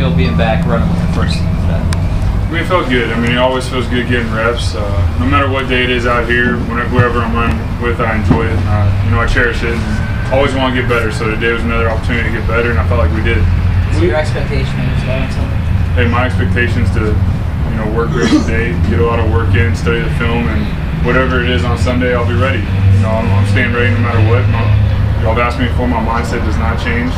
feel being back running with the first team today? I mean, it felt good. I mean, it always feels good getting reps. No matter what day it is out here, whoever I'm running with, I enjoy it. I cherish it and always want to get better. So today was another opportunity to get better, and I felt like we did. What's your expectation of today on Sunday? Hey, my expectation is to, work great today, get a lot of work in, study the film, and whatever it is on Sunday, I'll be ready. I'm staying ready no matter what. Y'all have asked me before, my mindset does not change.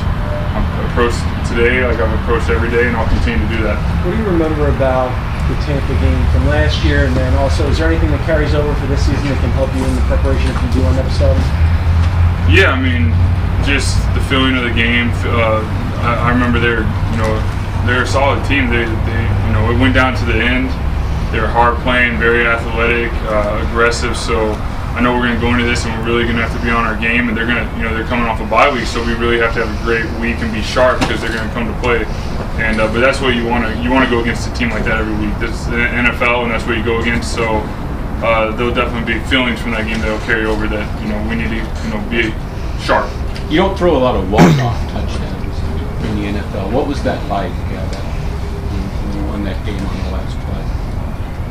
I'm approached today like I've approached every day, and I'll continue to do that. What do you remember about the Tampa game from last year, and then also, is there anything that carries over for this season that can help you in the preparation if you do end up starting? Yeah, I mean, just the feeling of the game. I remember they're a solid team. They it went down to the end. They're hard playing, very athletic, aggressive. So I know we're going to go into this and we're really going to have to be on our game. And they're going to, they're coming off a bye week, so we really have to have a great week and be sharp because they're going to come to play. And but that's what you want to go against a team like that every week. This is the NFL, and that's what you go against. So there'll definitely be feelings from that game that'll carry over that we need to be sharp. You don't throw a lot of walk-off touchdowns in the NFL. What was that like when you won that game on the last play?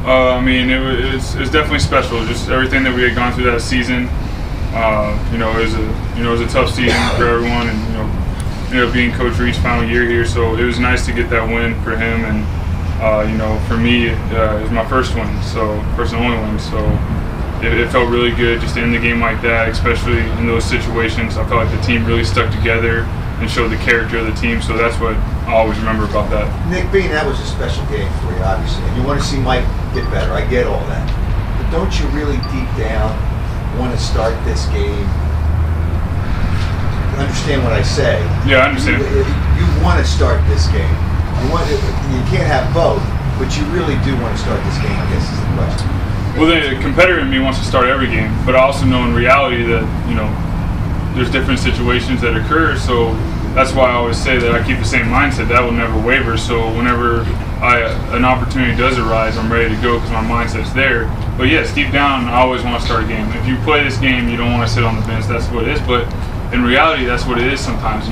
I mean, it was definitely special. Just everything that we had gone through that season. It was a tough season for everyone, and being Coach Reed's final year here, so it was nice to get that win for him. And for me, it was my first one, so first and only one. So it felt really good just to end the game like that, especially in those situations. I felt like the team really stuck together and showed the character of the team. So that's what I always remember about that. Nick, being that was a special game for you, obviously, and you want to see Mike get better. I get all that. But don't you really deep down want to start this game? You understand what I say? Yeah, I understand. You want to start this game. You can't have both, but you really do want to start this game, I guess is the question. Well, the competitor in me wants to start every game, but I also know in reality that, there's different situations that occur, so that's why I always say that I keep the same mindset. That will never waver, so whenever an opportunity does arise, I'm ready to go because my mindset's there. But yes, deep down, I always want to start a game. If you play this game, you don't want to sit on the bench. That's what it is, but in reality, that's what it is sometimes.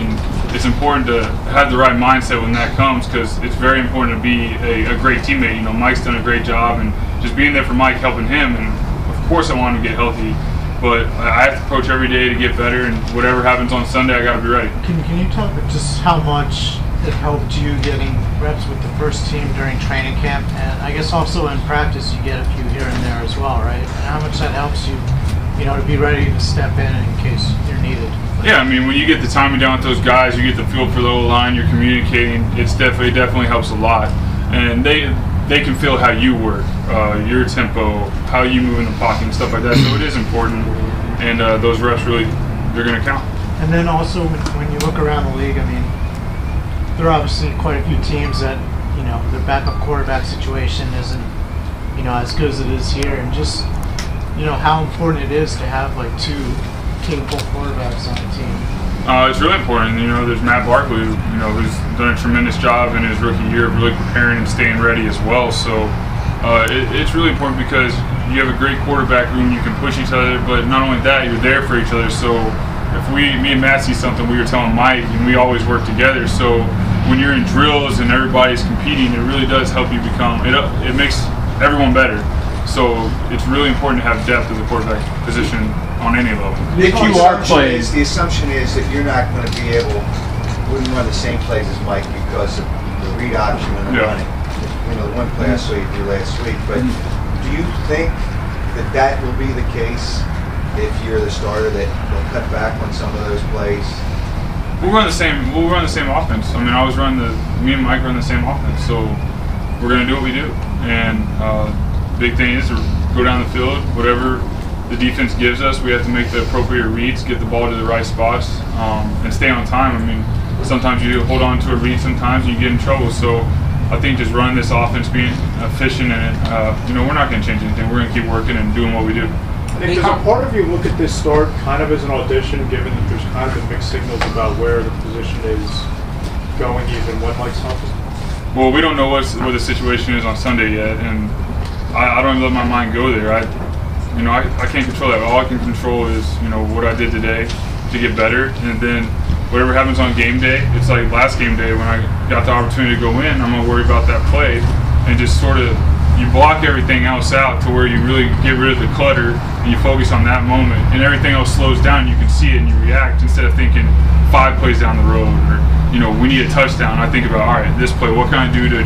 It's important to have the right mindset when that comes because it's very important to be a great teammate. Mike's done a great job, and just being there for Mike, helping him, and of course I want to get healthy. But I have to approach every day to get better, and whatever happens on Sunday, I got to be ready. Can you talk about just how much it helped you getting reps with the first team during training camp, and I guess also in practice you get a few here and there as well, right? And how much that helps you, to be ready to step in case you're needed. Yeah, I mean, when you get the timing down with those guys, you get the feel for the O-line, you're communicating. It definitely helps a lot, and they can feel how you work, your tempo, how you move in the pocket and stuff like that. So it is important, and those reps they're going to count. And then also when you look around the league, I mean, there are obviously quite a few teams that their backup quarterback situation isn't as good as it is here, and just how important it is to have like two capable quarterbacks on the team. It's really important. There's Matt Barkley, who's done a tremendous job in his rookie year of really preparing and staying ready as well. So it's really important because you have a great quarterback room. You can push each other, but not only that, you're there for each other. So if me and Matt see something, we were telling Mike, and we always work together. So when you're in drills and everybody's competing, it really does help you become. It makes everyone better. So it's really important to have depth at the quarterback position on any level. If you are playing, the assumption is that you're not going to be wouldn't run the same plays as Mike because of the read option and the running. The one play I saw you do last week. But do you think that will be the case if you're the starter, that they'll cut back on some of those plays? We'll run the same offense. I mean, me and Mike run the same offense, so we're going to do what we do. And big thing is to go down the field, whatever the defense gives us, we have to make the appropriate reads, get the ball to the right spots, and stay on time. I mean, sometimes you hold on to a read, sometimes you get in trouble. So I think just running this offense, being efficient in it, we're not going to change anything. We're going to keep working and doing what we do. Nick, does a part of you look at this start kind of as an audition, given that there's kind of been mixed signals about where the position is going, even when Mike's healthy? Well, we don't know what the situation is on Sunday yet, and I don't even let my mind go there. I can't control that. All I can control is what I did today to get better, and then whatever happens on game day. It's like last game day when I got the opportunity to go in, I'm gonna worry about that play, and just sort of you block everything else out to where you really get rid of the clutter and you focus on that moment, and everything else slows down. You can see it and you react instead of thinking 5 plays down the road, or we need a touchdown. I think about, all right, this play, what can I do to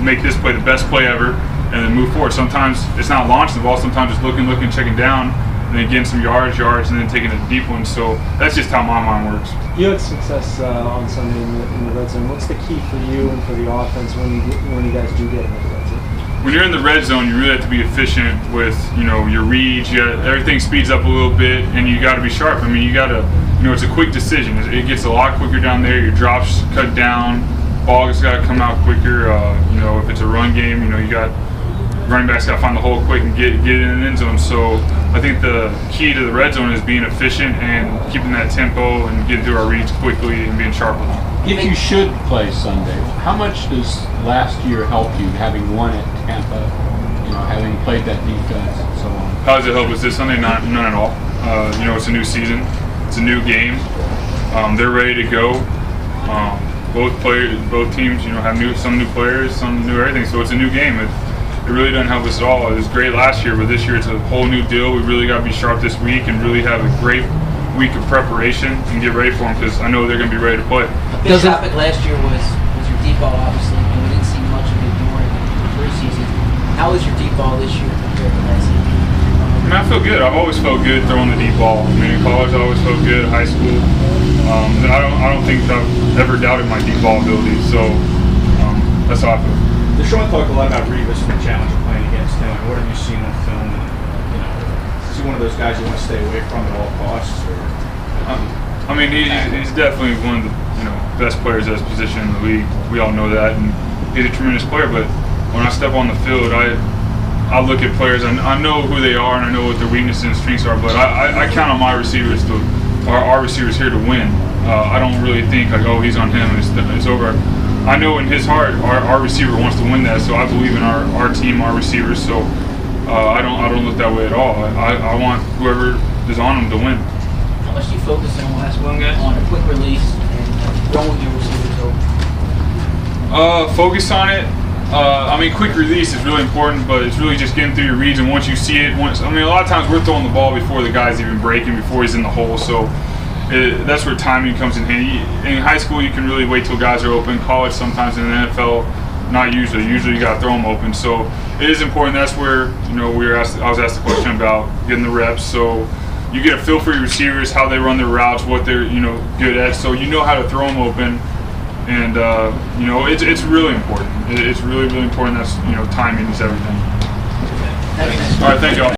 make this play the best play ever, and then move forward. Sometimes it's not launching the ball, sometimes it's looking, checking down, and then getting some yards, and then taking a deep one. So that's just how my mind works. You had success on Sunday in the red zone. What's the key for you and for the offense when you guys do get into the red zone? When you're in the red zone, you really have to be efficient with your reads. Everything speeds up a little bit, and you got to be sharp. I mean, you got to, it's a quick decision. It gets a lot quicker down there. Your drops cut down. Ball has got to come out quicker. If it's a run game, you got running backs got to find the hole quick and get it in the end zone. So I think the key to the red zone is being efficient and keeping that tempo and getting through our reads quickly and being sharp. If you should play Sunday, how much does last year help you, having won at Tampa, having played that defense and so on? How does it help us this Sunday? None at all. It's a new season. It's a new game. They're ready to go. Both teams, have some new players, some new everything. So it's a new game. It really doesn't help us at all. It was great last year, but this year it's a whole new deal. We really got to be sharp this week and really have a great week of preparation and get ready for them, because I know they're going to be ready to play. A big topic last year was your deep ball, obviously, and we didn't see much of it during the preseason. How is your deep ball this year compared to last season? I feel good. I've always felt good throwing the deep ball. In college I always felt good. High school, I don't think I've ever doubted my deep ball ability. So that's how I feel. Deshaun talked a lot about Revis and the challenge of playing against him. And what have you seen on film? Is he one of those guys you want to stay away from at all costs? He's definitely one of the best players at his position in the league. We all know that, and he's a tremendous player. But when I step on the field, I look at players and I know who they are and I know what their weaknesses and strengths are. But I count on my receivers our receivers here to win. I don't really think like, oh, he's on him. It's over. I know in his heart our receiver wants to win that, so I believe in our team, our receivers. So I don't look that way at all. I want whoever is on them to win. How much do you focus on on a quick release and throwing your receivers over? Focus on it. Quick release is really important, but it's really just getting through your reads. And once you see it, a lot of times we're throwing the ball before the guy's even breaking, before he's in the hole. So that's where timing comes in handy. In high school, you can really wait till guys are open. College, sometimes in the NFL, not usually. Usually, you got to throw them open. So it is important. That's where I was asked the question about getting the reps. So you get a feel for your receivers, how they run their routes, what they're good at. So you know how to throw them open. And it's really important. It's really, really important. That's timing is everything. All right, thank you all.